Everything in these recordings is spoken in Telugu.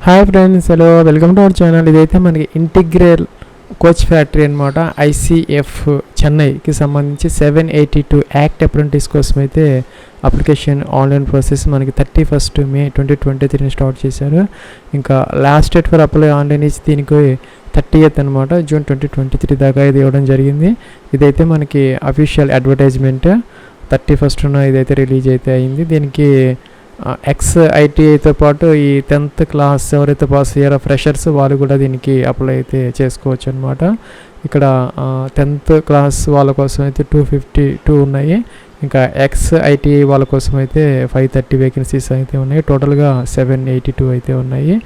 Hi friends, hello, welcome to our channel. ఇదైతే మనకి ఇంటిగ్రల్ కోచ్ ఫ్యాక్టరీ అనమాట. ఐసీఎఫ్ చెన్నైకి సంబంధించి 782 యాక్ట్ అప్రెంటిస్ కోసం అయితే అప్లికేషన్ ఆన్లైన్ ప్రాసెస్ మనకి 31st May 2023 స్టార్ట్ చేశారు. ఇంకా last date for apply online ఇచ్చి దీనికి 30th అనమాట, June 2023 దాకా ఇది ఇవ్వడం జరిగింది. ఇదైతే మనకి అఫీషియల్ అడ్వర్టైజ్మెంట్ 31st ఇదైతే రిలీజ్ అయితే అయింది. దీనికి ఎక్స్-ఐటీఐతో పాటు ఈ 10th క్లాస్ ఎవరైతే పాస్ అయ్యారో ఫ్రెషర్స్ వాళ్ళు కూడా దీనికి అప్లై అయితే చేసుకోవచ్చు అనమాట. ఇక్కడ 10th క్లాస్ వాళ్ళ కోసం అయితే 252 ఉన్నాయి. ఇంకా ఎక్స్-ఐటీఐ వాళ్ళ కోసం అయితే 530 వేకెన్సీస్ అయితే ఉన్నాయి. టోటల్గా 782 అయితే ఉన్నాయి.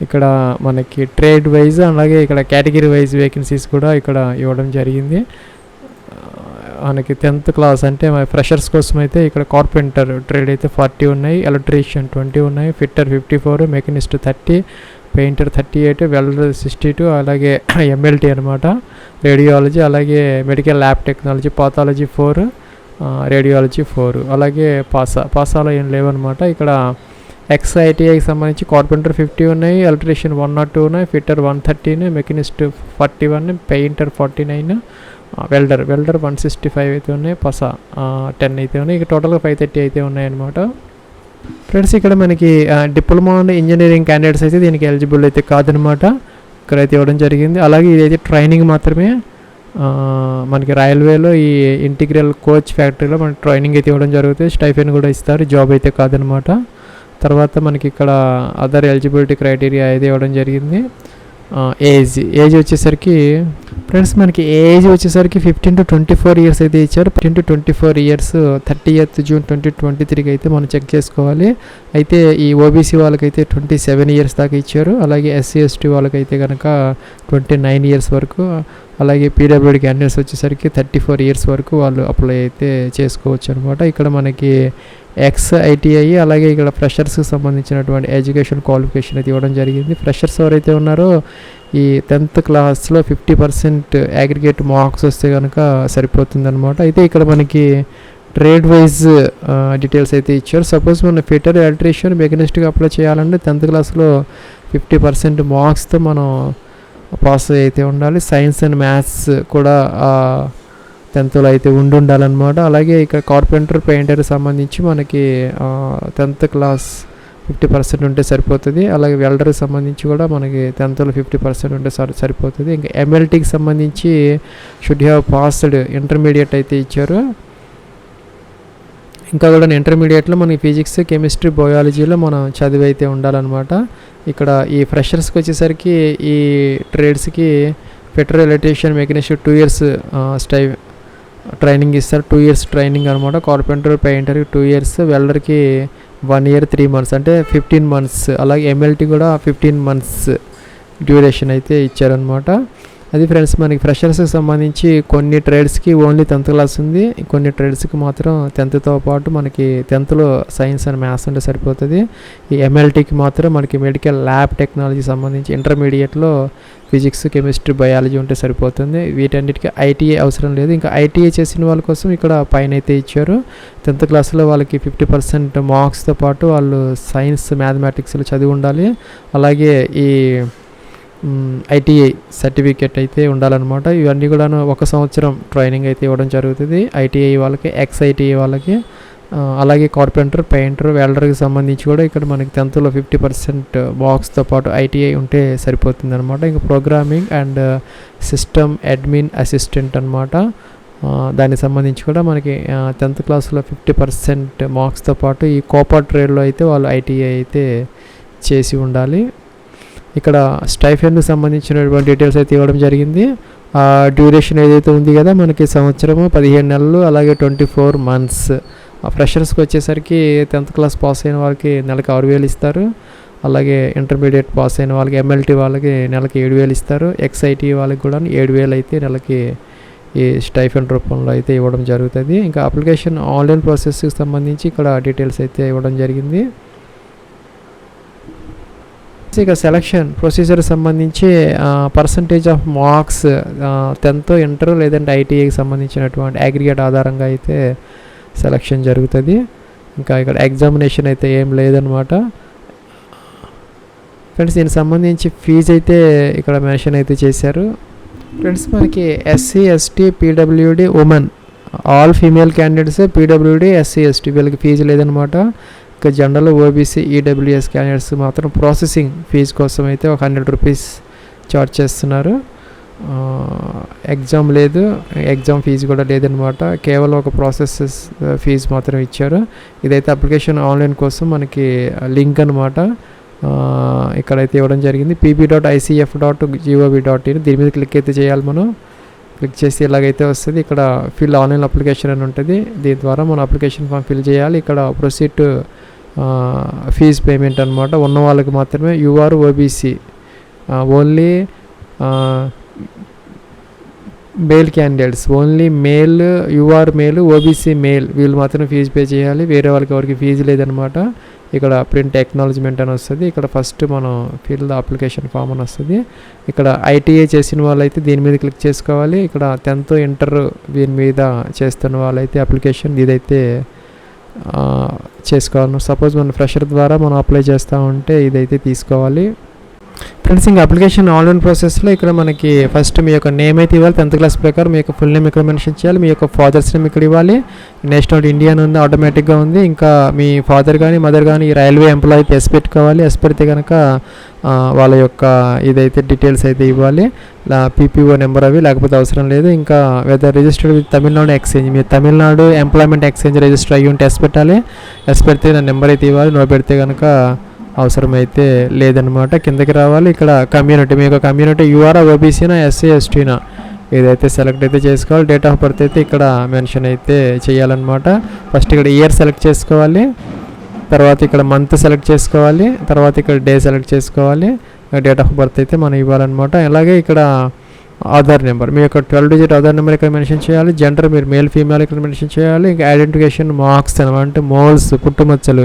ఇక్కడ మనకి ట్రేడ్ వైజ్ అలాగే ఇక్కడ కేటగిరీ వైజ్ వేకెన్సీస్ కూడా ఇక్కడ ఇవ్వడం జరిగింది. మనకి 10th క్లాస్ అంటే ఫ్రెషర్స్ కోసం అయితే ఇక్కడ కార్పెంటర్ ట్రేడ్ అయితే 40 ఉన్నాయి, ఎలక్ట్రీషియన్ 20 ఉన్నాయి, ఫిట్టర్ 54, మెకానిస్ట్ 30, పెయింటర్ 38, వెల్డర్ 62, అలాగే ఎంఎల్టీ అనమాట, రేడియాలజీ, అలాగే medical lab technology, pathology 4, radiology 4, అలాగే పాసాలో ఏం లేవన్నమాట. ఇక్కడ ఎక్స్-ఐటీఐకి సంబంధించి కార్పెంటర్ 50 ఉన్నాయి, ఎలక్ట్రీషియన్ 102 ఉన్నాయి, ఫిట్టర్ 113, మెకానిస్ట్ 41, పెయింటర్ 49, వెల్డర్ 165 అయితే ఉన్నాయి, 10 అయితే ఉన్నాయి. ఇక టోటల్గా 530 అయితే ఉన్నాయన్నమాట. ఫ్రెండ్స్, ఇక్కడ మనకి డిప్లొమా ఇంజనీరింగ్ క్యాండిడేట్స్ అయితే దీనికి ఎలిజిబుల్ అయితే కాదనమాట. ఇక్కడైతే ఇవ్వడం జరిగింది. అలాగే ఇదైతే ట్రైనింగ్ మాత్రమే. మనకి రైల్వేలో ఈ ఇంటిగ్రల్ కోచ్ ఫ్యాక్టరీలో మనకి ట్రైనింగ్ అయితే ఇవ్వడం జరుగుతుంది. స్టైఫెన్ కూడా ఇస్తారు, జాబ్ అయితే కాదనమాట. తర్వాత మనకి ఇక్కడ అదర్ ఎలిజిబిలిటీ క్రైటీరియా అయితే ఇవ్వడం జరిగింది. ఏజ్ వచ్చేసరికి ఫ్రెండ్స్ మనకి ఏజ్ వచ్చేసరికి 15 to 24 ఇయర్స్ అయితే ఇచ్చారు. 15 to 24 ఇయర్స్ 30th June 2023 అయితే మనం చెక్ చేసుకోవాలి. అయితే ఈ ఓబీసీ వాళ్ళకైతే 27 ఇయర్స్ దాకా ఇచ్చారు. అలాగే SC/ST వాళ్ళకైతే కనుక 29 ఇయర్స్ వరకు, అలాగే పీడబ్ల్యూడీ క్యాండిడేట్స్ వచ్చేసరికి 34 ఇయర్స్ వరకు వాళ్ళు అప్లై అయితే చేసుకోవచ్చు అనమాట. ఇక్కడ మనకి ఎక్స్-ఐటీఐ అలాగే ఇక్కడ ఫ్రెషర్స్కి సంబంధించినటువంటి ఎడ్యుకేషన్ క్వాలిఫికేషన్ అయితే ఇవ్వడం జరిగింది. ఫ్రెషర్స్ ఎవరైతే ఉన్నారో ఈ 10th క్లాస్లో 50% అగ్రిగేట్ మార్క్స్ వస్తే కనుక సరిపోతుందన్నమాట. అయితే ఇక్కడ మనకి ట్రేడ్ వైజ్ డీటెయిల్స్ అయితే ఇచ్చారు. సపోజ్ మన ఫిట్టర్, ఎలక్ట్రీషియన్, మెకానిస్ట్గా అప్లై చేయాలంటే 10th క్లాస్లో 50% మార్క్స్తో మనం పాస్ అయితే ఉండాలి. సైన్స్ అండ్ మ్యాథ్స్ కూడా 10thలో అయితే ఉండాలన్నమాట. అలాగే ఇక్కడ కార్పెంటర్, పెయింటర్ సంబంధించి మనకి 10th క్లాస్ 50% ఉంటే సరిపోతుంది. అలాగే వెల్డర్కి సంబంధించి కూడా మనకి 10thలో 50% ఉంటే సరిపోతుంది. ఇంకా ఎంఎల్టీకి సంబంధించి షుడ్ హ్యావ్ పాస్డ్ ఇంటర్మీడియట్ అయితే ఇచ్చారు. ఇంకా కూడా ఇంటర్మీడియట్లో మనకి ఫిజిక్స్, కెమిస్ట్రీ, బయాలజీలో మనం చదివి అయితే ఉండాలన్నమాట. ఇక్కడ ఈ ఫ్రెషర్స్కి వచ్చేసరికి ఈ ట్రేడ్స్కి fitter, electrician, machinist 2 years training ఇస్తారు. 2 years ట్రైనింగ్ అనమాట. కార్పెంటర్, పెయింటర్కి 2 years, వెల్డర్కి 1 year 3 months అంటే 15 months, అలాగే ఎంఎల్టీ కూడా 15 months డ్యూరేషన్ అయితే ఇచ్చారనమాట. అది ఫ్రెండ్స్ మనకి ఫ్రెషర్స్కి సంబంధించి కొన్ని ట్రేడ్స్కి ఓన్లీ 10th క్లాస్ ఉంది, కొన్ని ట్రేడ్స్కి మాత్రం 10thతో పాటు మనకి 10thలో సైన్స్ అండ్ మ్యాథ్స్ ఉంటే సరిపోతుంది. ఈ ఎంఎల్టీకి మాత్రం మనకి మెడికల్ ల్యాబ్ టెక్నాలజీ సంబంధించి ఇంటర్మీడియట్లో ఫిజిక్స్, కెమిస్ట్రీ, బయాలజీ ఉంటే సరిపోతుంది. వీటన్నిటికీ ఐటీఐ అవసరం లేదు. ఇంకా ఐటీఐ చేసిన వాళ్ళ కోసం ఇక్కడ పైన అయితే ఇచ్చారు. 10th క్లాస్లో వాళ్ళకి 50% మార్క్స్తో పాటు వాళ్ళు సైన్స్, మ్యాథమెటిక్స్లో చదివి ఉండాలి. అలాగే ఈ ఐటీఐ సర్టిఫికేట్ అయితే ఉండాలన్నమాట. ఇవన్నీ కూడా 1 సంవత్సరం ట్రైనింగ్ అయితే ఇవ్వడం జరుగుతుంది ఐటీఐ వాళ్ళకి, ఎక్స్-ఐటీఐ వాళ్ళకి. అలాగే కార్పెంటర్, పెయింటర్, వెల్డర్కి సంబంధించి కూడా ఇక్కడ మనకి 10thలో 50% మార్క్స్తో పాటు ఐటీఐ ఉంటే సరిపోతుంది అనమాట. ఇంకా programming and system admin assistant అనమాట. దానికి సంబంధించి కూడా మనకి 10th క్లాస్లో 50% మార్క్స్తో పాటు ఈ కోపా ట్రేడ్లో అయితే వాళ్ళు ఐటీఐ అయితే చేసి ఉండాలి. ఇక్కడ స్టైఫెండ్కి సంబంధించినటువంటి డీటెయిల్స్ అయితే ఇవ్వడం జరిగింది. డ్యూరేషన్ ఏదైతే ఉంది కదా మనకి సంవత్సరము 15 నెలలు, అలాగే 24 months. ఫ్రెషర్స్కి వచ్చేసరికి 10th క్లాస్ పాస్ అయిన వాళ్ళకి నెలకి 6,000 ఇస్తారు. అలాగే ఇంటర్మీడియట్ పాస్ అయిన వాళ్ళకి, ఎంఎల్టీ వాళ్ళకి నెలకి 7,000 ఇస్తారు. ఎక్స్-ఐటీ వాళ్ళకి కూడా 7,000 అయితే నెలకి ఈ స్టైఫెండ్ రూపంలో అయితే ఇవ్వడం జరుగుతుంది. ఇంకా అప్లికేషన్ ఆన్లైన్ ప్రాసెస్కి సంబంధించి ఇక్కడ డీటెయిల్స్ అయితే ఇవ్వడం జరిగింది. ఇక సెలక్షన్ ప్రొసీజర్ సంబంధించి percentage of marks 10th, inter లేదంటే ఐటీఐకి సంబంధించినటువంటి అగ్రిగేట్ ఆధారంగా అయితే సెలక్షన్ జరుగుతుంది. ఇంకా ఇక్కడ ఎగ్జామినేషన్ అయితే ఏం లేదనమాట. ఫ్రెండ్స్ దీనికి సంబంధించి ఫీజు అయితే ఇక్కడ మెన్షన్ అయితే చేశారు. ఫ్రెండ్స్ మనకి SC ST PWD women all female candidates, PWD SC ST వీళ్ళకి ఫీజు లేదనమాట. ఇక జనరల్ ఓబీసీ ఈడబ్ల్యూఎస్ క్యాండిడేట్స్ మాత్రం ప్రాసెసింగ్ ఫీజు కోసం అయితే ఒక 100 రూపీస్ ఛార్జ్ చేస్తున్నారు. ఎగ్జామ్ లేదు, ఎగ్జామ్ ఫీజు కూడా లేదనమాట. కేవలం ఒక ప్రాసెస్ ఫీజు మాత్రం ఇచ్చారు. ఇదైతే అప్లికేషన్ ఆన్లైన్ కోసం మనకి లింక్ అనమాట. ఇక్కడైతే ఇవ్వడం జరిగింది pb.icf.gov.in. దీని మీద క్లిక్ అయితే చేయాలి. మనం క్లిక్ చేసి ఇలాగైతే వస్తుంది. ఇక్కడ ఫిల్ ఆన్లైన్ అప్లికేషన్ అని ఉంటుంది. దీని ద్వారా మనం అప్లికేషన్ ఫామ్ ఫిల్ చేయాలి. ఇక్కడ ప్రొసీడ్ ఫీజ్ పేమెంట్ అనమాట. ఉన్న వాళ్ళకి మాత్రమే UR OBC only male candidates, only male UR male OBC male వీళ్ళు మాత్రం ఫీజు పే చేయాలి. వేరే వాళ్ళకి ఎవరికి ఫీజు లేదనమాట. ఇక్కడ ప్రింట్ ఎక్నాలజ్మెంట్ అని వస్తుంది. ఇక్కడ ఫస్ట్ మనం ఫిల్ ద అప్లికేషన్ ఫామ్ అని వస్తుంది. ఇక్కడ ఐటీఐ చేసిన వాళ్ళైతే దీని మీద క్లిక్ చేసుకోవాలి. ఇక్కడ 10th ఇంటర్ దీని మీద చేస్తున్న వాళ్ళైతే అప్లికేషన్ ఇదైతే చేసుకోవాలి. సపోజ్ మన ఫ్రెషర్ ద్వారా మనం అప్లై చేస్తూ ఉంటే ఇదైతే తీసుకోవాలి. ఫ్రెండ్స్ ఇంకా అప్లికేషన్ ఆన్లైన్ ప్రాసెస్లో ఇక్కడ మనకి ఫస్ట్ మీ యొక్క నేమ్ అయితే ఇవ్వాలి. 10th క్లాస్ ప్రకారం మీ యొక్క ఫుల్ నేమ్ ఇక్కడ మెన్షన్ చేయాలి. మీ యొక్క ఫాదర్స్ నేమ్ ఇక్కడ ఇవ్వాలి. నేషనల్ ఇండియన్ ఉంది, ఆటోమేటిక్గా ఉంది. ఇంకా మీ ఫాదర్ కానీ మదర్ కానీ రైల్వే ఎంప్లాయీ అయితే ఎస్ పెట్టుకోవాలి. ఎస్ పెడితే కనుక వాళ్ళ యొక్క ఇదైతే డీటెయిల్స్ అయితే ఇవ్వాలి. పీపీఓ నెంబర్ అవి లేకపోతే అవసరం లేదు. ఇంకా weather registered with Tamil Nadu exchange, మీరు తమిళనాడు ఎంప్లాయ్మెంట్ ఎక్స్చేంజ్ రిజిస్టర్ అయ్యి ఉంటే ఎస్ పెట్టాలి. ఎస్ పెడితే నా నెంబర్ అయితే ఇవ్వాలి. నో పెడితే కనుక అవసరమైతే లేదనమాట. కిందకి రావాలి. ఇక్కడ కమ్యూనిటీ, మీ యొక్క కమ్యూనిటీ యూఆర్ ఓబీసీనా ఎస్సీ ఎస్టీనా ఇదైతే సెలెక్ట్ అయితే చేసుకోవాలి. డేట్ ఆఫ్ బర్త్ అయితే ఇక్కడ మెన్షన్ అయితే చేయాలన్నమాట. ఫస్ట్ ఇక్కడ ఇయర్ సెలెక్ట్ చేసుకోవాలి. తర్వాత ఇక్కడ మంత్ సెలెక్ట్ చేసుకోవాలి. తర్వాత ఇక్కడ డే సెలెక్ట్ చేసుకోవాలి. డేట్ ఆఫ్ బర్త్ అయితే మనం ఇవ్వాలన్నమాట. అలాగే ఇక్కడ ఆధార్ నెంబర్, మీ యొక్క 12 డిజిట్ ఆధార్ నెంబర్ ఇక్కడ మెన్షన్ చేయాలి. జెండర్ మీరు మేల్ ఫీమేల్ ఇక్కడ మెన్షన్ చేయాలి. ఇంకా ఐడెంటిఫికేషన్ మార్క్స్ అనమాట, అంటే మోల్స్ పుట్టుమచ్చలు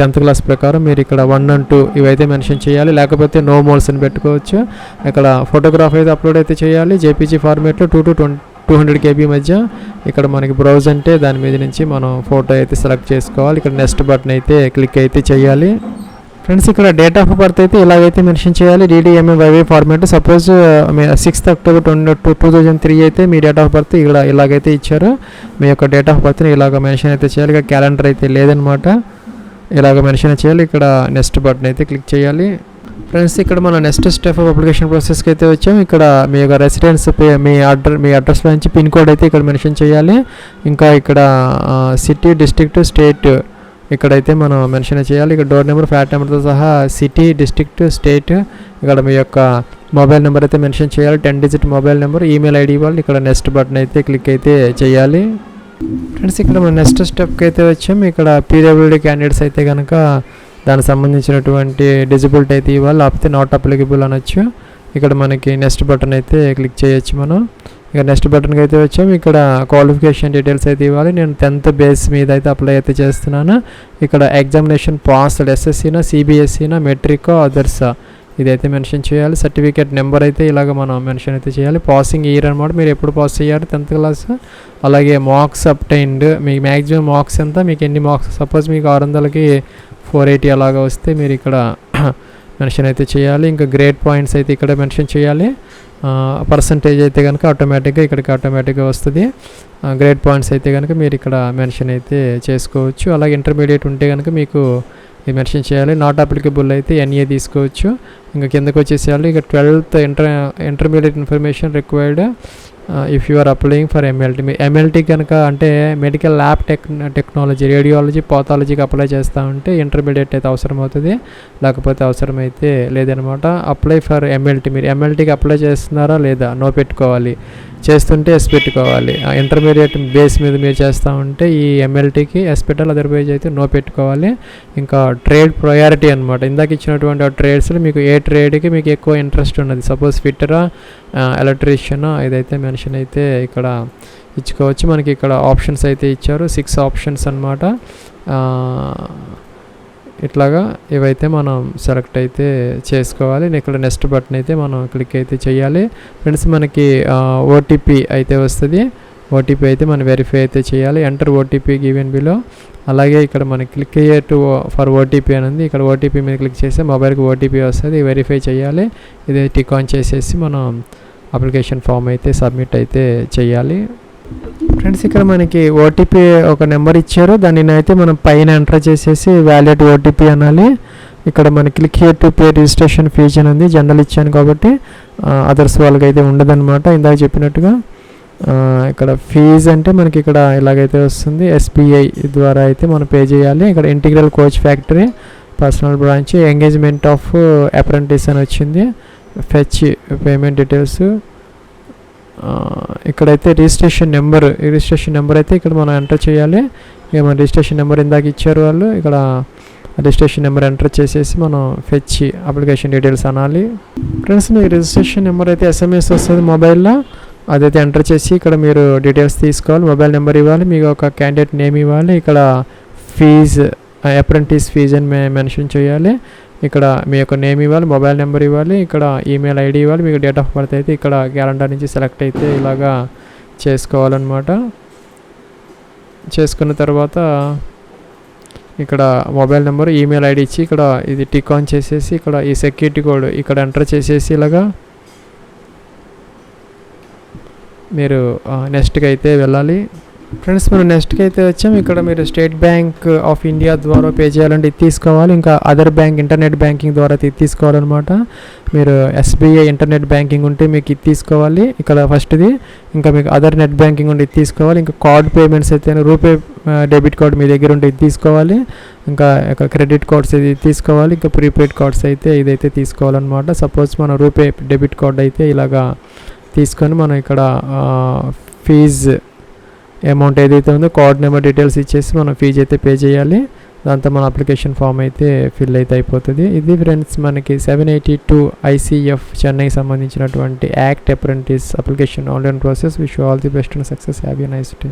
10th క్లాస్ ప్రకారం మీరు ఇక్కడ 1 and 2 ఇవైతే మెన్షన్ చేయాలి. లేకపోతే నో మోల్స్ అని పెట్టుకోవచ్చు. ఇక్కడ ఫోటోగ్రాఫ్ అయితే అప్లోడ్ అయితే చేయాలి. జేపీజీ ఫార్మేట్లో 2 to 200 KB మధ్య. ఇక్కడ మనకి బ్రౌజ్ అంటే దాని మీద నుంచి మనం ఫోటో అయితే సెలెక్ట్ చేసుకోవాలి. ఇక్కడ నెక్స్ట్ బటన్ అయితే క్లిక్ అయితే చేయాలి. ఫ్రెండ్స్ ఇక్కడ డేట్ ఆఫ్ బర్త్ అయితే ఇలాగైతే మెన్షన్ చేయాలి. DDMMYY format. Suppose 6th October 2003 అయితే మీ డేట్ ఆఫ్ బర్త్ ఇక్కడ ఇలాగైతే ఇచ్చారు. మీ యొక్క డేట్ ఆఫ్ బర్త్ని ఇలాగ మెన్షన్ అయితే చేయాలి. ఇక్కడ క్యాలెండర్ అయితే లేదనమాట. ఇలాగ మెన్షన్ చేయాలి. ఇక్కడ నెక్స్ట్ బటన్ అయితే క్లిక్ చేయాలి. ఫ్రెండ్స్ ఇక్కడ మనం నెక్స్ట్ స్టెప్ ఆఫ్ అప్లికేషన్ ప్రాసెస్కి అయితే వచ్చాం. ఇక్కడ మీ యొక్క రెసిడెన్స్ మీ అడ్రస్లో నుంచి పిన్ కోడ్ అయితే ఇక్కడ మెన్షన్ చేయాలి. ఇంకా ఇక్కడ సిటీ, డిస్ట్రిక్ట్, స్టేట్ ఇక్కడైతే మనం మెన్షన్ చేయాలి. ఇక్కడ డోర్ నెంబర్, ఫ్లాట్ నెంబర్తో సహా సిటీ, డిస్ట్రిక్ట్, స్టేట్, ఇక్కడ మీ యొక్క మొబైల్ నెంబర్ అయితే మెన్షన్ చేయాలి. 10 digit mobile number, email ID ఇవ్వాలి. ఇక్కడ నెక్స్ట్ బటన్ అయితే క్లిక్ అయితే చేయాలి. ఫ్రెండ్స్ ఇక్కడ మనం నెక్స్ట్ స్టెప్కి అయితే వచ్చాం. ఇక్కడ పీడబ్ల్యూడీ క్యాండిడేట్స్ అయితే కనుక దానికి సంబంధించినటువంటి డిజిబిలిటీ అయితే ఇవ్వాలి. లేకపోతే నాట్ అప్లికబుల్ అనొచ్చు. ఇక్కడ మనకి నెక్స్ట్ బటన్ అయితే క్లిక్ చేయొచ్చు మనం. ఇక నెక్స్ట్ బటన్కి అయితే వచ్చాము. ఇక్కడ క్వాలిఫికేషన్ డీటెయిల్స్ అయితే ఇవ్వాలి. నేను 10th బేస్ మీద అయితే అప్లై అయితే చేస్తున్నాను. ఇక్కడ ఎగ్జామినేషన్ పాస్డ్, ఎస్ఎస్సీనా, సిబిఎస్ఈనా, మెట్రికా, అదర్సా ఇదైతే మెన్షన్ చేయాలి. సర్టిఫికేట్ నెంబర్ అయితే ఇలాగ మనం మెన్షన్ అయితే చేయాలి. పాసింగ్ ఇయర్ అనమాట, మీరు ఎప్పుడు పాస్ అయ్యారు 10th క్లాస్. అలాగే మార్క్స్ అప్టైన్డ్, మీకు మ్యాక్సిమం మార్క్స్ ఎంత, మీకు ఎన్ని మార్క్స్. సపోజ్ మీకు 600కి 480 అలాగా వస్తే మీరు ఇక్కడ మెన్షన్ అయితే చేయాలి. ఇంకా గ్రేడ్ పాయింట్స్ అయితే ఇక్కడ మెన్షన్ చేయాలి. పర్సంటేజ్ అయితే కనుక ఆటోమేటిక్గా వస్తుంది. గ్రేడ్ పాయింట్స్ అయితే కనుక మీరు ఇక్కడ మెన్షన్ అయితే చేసుకోవచ్చు. అలాగే ఇంటర్మీడియట్ ఉంటే కనుక మీకు ఇది మెన్షన్ చేయాలి. నాట్ అప్లికబుల్ అయితే NA తీసుకోవచ్చు. ఇంకా కిందకు వచ్చేసేయాలి. ఇక 12th intermediate information required if you are applying for MLT. MLT కనుక అంటే మెడికల్ ల్యాబ్ టెక్నాలజీ, రేడియాలజీ, పాథాలజీకి అప్లై చేస్తూ ఉంటే ఇంటర్మీడియట్ అయితే అవసరం అవుతుంది. లేకపోతే అవసరం అయితే లేదనమాట. అప్లై ఫర్ MLT, మీరు MLTకి అప్లై చేస్తున్నారా లేదా, నో పెట్టుకోవాలి. చేస్తుంటే ఎస్ పెట్టుకోవాలి. ఇంటర్మీడియట్ బేస్ మీద మీరు చేస్తూ ఉంటే ఈ MLTకి ఎస్ పెట్టాలి, అదర్వైజ్ అయితే నో పెట్టుకోవాలి. ఇంకా ట్రేడ్ ప్రయారిటీ అనమాట. ఇందాక ఇచ్చినటువంటి ఆ ట్రేడ్స్లో మీకు ఏ ట్రేడ్కి మీకు ఎక్కువ ఇంట్రెస్ట్ ఉన్నది, సపోజ్ ఫిట్టరా, ఎలక్ట్రీషియన్, ఇదైతే మెన్షన్ అయితే ఇక్కడ ఇచ్చుకోవచ్చు. మనకి ఇక్కడ ఆప్షన్స్ అయితే ఇచ్చారు, 6 ఆప్షన్స్ అనమాట. ఇట్లాగా ఇవైతే మనం సెలెక్ట్ అయితే చేసుకోవాలి. ఇక్కడ నెక్స్ట్ బటన్ అయితే మనం క్లిక్ అయితే చేయాలి. ఫ్రెండ్స్ మనకి OTP అయితే వస్తుంది. ఓటీపీ అయితే మనం వెరిఫై అయితే చేయాలి. Enter OTP given below. అలాగే ఇక్కడ మనకి click here to for OTP అని ఉంది. ఇక్కడ ఓటీపీ మీద క్లిక్ చేస్తే మొబైల్కి ఓటీపీ వస్తుంది, వెరిఫై చేయాలి. ఇది టిక్ ఆన్ చేసేసి మనం అప్లికేషన్ ఫామ్ అయితే సబ్మిట్ అయితే చేయాలి. ఫ్రెండ్స్ ఇక్కడ మనకి ఓటీపీ ఒక నెంబర్ ఇచ్చారు, దానిని అయితే మనం పైన ఎంటర్ చేసేసి వ్యాలిడ్ ఓటీపీ అనాలి. ఇక్కడ మన click here to pay registration fee అని ఉంది, జనరల్ ఇచ్చాను కాబట్టి అదర్స్ వాళ్ళకి అయితే ఉండదన్నమాట. ఇందాక చెప్పినట్టుగా ఇక్కడ ఫీజ్ అంటే మనకి ఇక్కడ ఇలాగైతే వస్తుంది, ఎస్బీఐ ద్వారా అయితే మనం పే చేయాలి. ఇక్కడ integral coach factory personal branch engagement of apprentice అని వచ్చింది. Fetch payment details. ఇక్కడైతే రిజిస్ట్రేషన్ నెంబర్ అయితే ఇక్కడ మనం ఎంటర్ చేయాలి. ఇక మన రిజిస్ట్రేషన్ నెంబర్ ఇందాక ఇచ్చారు వాళ్ళు, ఇక్కడ రిజిస్ట్రేషన్ నెంబర్ ఎంటర్ చేసేసి మనం ఫెచ్ అప్లికేషన్ డీటెయిల్స్ అనాలి. ఫ్రెండ్స్ మీ రిజిస్ట్రేషన్ నెంబర్ అయితే ఎస్ఎంఎస్ వస్తుంది మొబైల్లో, అదైతే ఎంటర్ చేసి ఇక్కడ మీరు డీటెయిల్స్ తీసుకోవాలి. మొబైల్ నెంబర్ ఇవ్వాలి, మీకు ఒక క్యాండిడేట్ నేమ్ ఇవ్వాలి. ఇక్కడ ఫీజు అప్రెంటిస్ ఫీజ్ అని మెన్షన్ చేయాలి. ఇక్కడ మీ యొక్క నేమ్ ఇవ్వాలి, మొబైల్ నెంబర్ ఇవ్వాలి, ఇక్కడ ఈమెయిల్ ఐడి ఇవ్వాలి, మీకు డేట్ ఆఫ్ బర్త్ అయితే ఇక్కడ క్యాలెండర్ నుంచి సెలెక్ట్ అయితే ఇలాగా చేసుకోవాలన్నమాట. చేసుకున్న తర్వాత ఇక్కడ మొబైల్ నెంబర్ ఈమెయిల్ ఐడి ఇచ్చి ఇక్కడ ఇది టిక్ ఆన్ చేసేసి ఇక్కడ ఈ సెక్యూరిటీ కోడ్ ఇక్కడ ఎంటర్ చేసేసి ఇలాగా మీరు నెక్స్ట్కి అయితే వెళ్ళాలి. ఫ్రెండ్స్ మనం నెక్స్ట్కి అయితే వచ్చాం. ఇక్కడ మీరు స్టేట్ బ్యాంక్ ఆఫ్ ఇండియా ద్వారా పే చేయాలంటే ఇది తీసుకోవాలి, ఇంకా అదర్ బ్యాంక్ ఇంటర్నెట్ బ్యాంకింగ్ ద్వారా ఇది తీసుకోవాలన్నమాట. మీరు ఎస్బీఐ ఇంటర్నెట్ బ్యాంకింగ్ ఉంటే మీకు ఇది తీసుకోవాలి ఇక్కడ ఫస్ట్ది. ఇంకా మీకు అదర్ నెట్ బ్యాంకింగ్ ఉంటే ఇది తీసుకోవాలి. ఇంకా కార్డ్ పేమెంట్స్ అయితే రూపే డెబిట్ కార్డ్ మీ దగ్గర ఉంటే ఇది తీసుకోవాలి. ఇంకా క్రెడిట్ కార్డ్స్ ఇది తీసుకోవాలి. ఇంకా ప్రీపెయిడ్ కార్డ్స్ అయితే ఇదైతే తీసుకోవాలన్నమాట. సపోజ్ మనం రూపే డెబిట్ కార్డ్ అయితే ఇలాగా తీసుకొని మనం ఇక్కడ ఫీజ్ అమౌంట్ ఏదైతే ఉందో కార్డ్ నెంబర్ డీటెయిల్స్ ఇచ్చేసి మనం ఫీజు అయితే పే చేయాలి. దాంతో మన అప్లికేషన్ ఫామ్ అయితే ఫిల్ అయితే అయిపోతుంది. ఇది ఫ్రెండ్స్ మనకి 782 ICF చెన్నైకి సంబంధించినటువంటి act apprentice application online process. Wish you all the best and success. Have a nice day.